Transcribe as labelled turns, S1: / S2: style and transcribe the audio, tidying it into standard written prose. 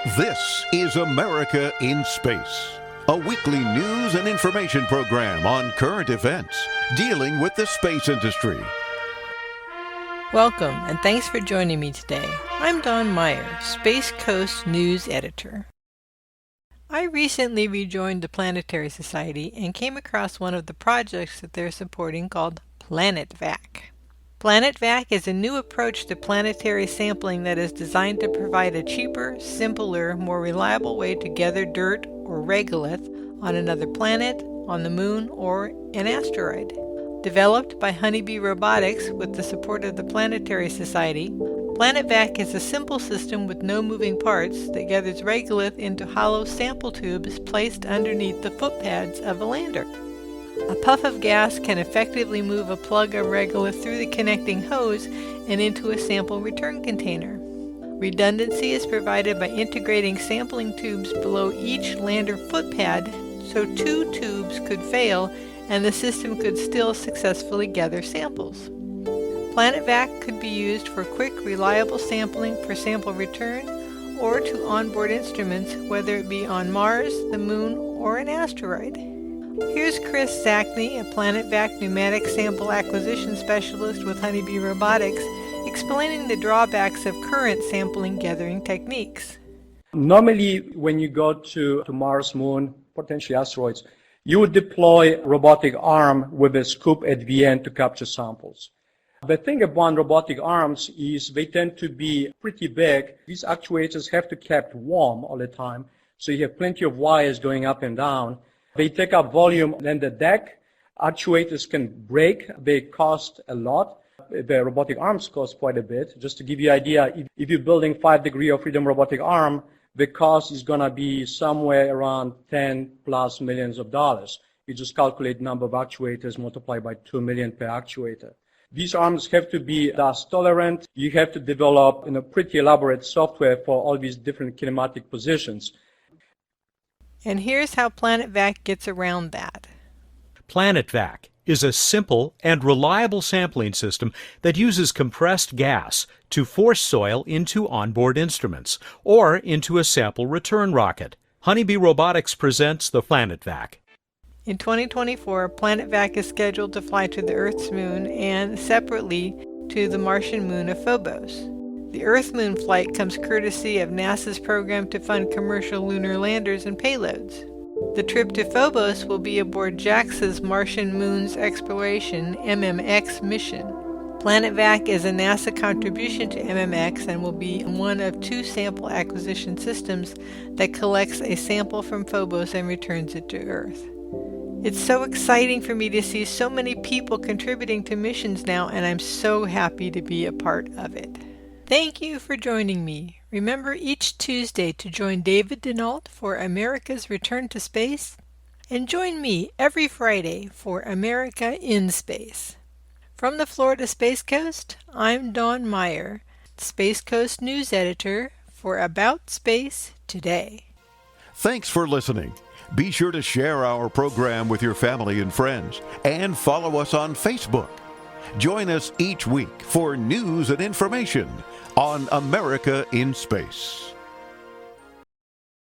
S1: This is America in Space, a weekly news and information program on current events dealing with the space industry.
S2: Welcome, and thanks for joining me today. I'm Dawn Meyer, Space Coast News Editor. I recently rejoined the Planetary Society and came across one of the projects that they're supporting called PLANETVAC. PLANETVAC is a new approach to planetary sampling that is designed to provide a cheaper, simpler, more reliable way to gather dirt or regolith on another planet, on the moon, or an asteroid. Developed by Honeybee Robotics with the support of the Planetary Society, PLANETVAC is a simple system with no moving parts that gathers regolith into hollow sample tubes placed underneath the footpads of a lander. A puff of gas can effectively move a plug of regolith through the connecting hose and into a sample return container. Redundancy is provided by integrating sampling tubes below each lander footpad, so two tubes could fail and the system could still successfully gather samples. PLANETVAC could be used for quick, reliable sampling for sample return or to onboard instruments, whether it be on Mars, the Moon, or an asteroid. Here's Chris Zachney, a PLANETVAC pneumatic sample acquisition specialist with Honeybee Robotics, explaining the drawbacks of current sampling gathering techniques.
S3: Normally, when you go to Mars, Moon, potentially asteroids, you would deploy a robotic arm with a scoop at the end to capture samples. The thing about robotic arms is they tend to be pretty big. These actuators have to be kept warm all the time, so you have plenty of wires going up and down. They take up volume, and the deck actuators can break. They cost a lot. The robotic arms cost quite a bit. Just to give you an idea, if you're building 5 degree of freedom robotic arm, the cost is going to be somewhere around 10 plus millions of dollars. You just calculate number of actuators multiplied by 2 million per actuator. These arms have to be dust tolerant. You have to develop pretty elaborate software for all these different kinematic positions.
S2: And here's how PLANETVAC gets around that.
S4: PLANETVAC is a simple and reliable sampling system that uses compressed gas to force soil into onboard instruments or into a sample return rocket. Honeybee Robotics presents the PLANETVAC.
S2: In 2024, PLANETVAC is scheduled to fly to the Earth's moon and, separately, to the Martian moon of Phobos. The Earth-Moon flight comes courtesy of NASA's program to fund commercial lunar landers and payloads. The trip to Phobos will be aboard JAXA's Martian Moons Exploration (MMX) mission. PLANETVAC is a NASA contribution to MMX and will be one of 2 sample acquisition systems that collects a sample from Phobos and returns it to Earth. It's so exciting for me to see so many people contributing to missions now, and I'm so happy to be a part of it. Thank you for joining me. Remember each Tuesday to join David Denault for America's Return to Space, and join me every Friday for America in Space. From the Florida Space Coast, I'm Dawn Meyer, Space Coast News Editor for About Space Today.
S1: Thanks for listening. Be sure to share our program with your family and friends and follow us on Facebook. Join us each week for news and information on America in Space.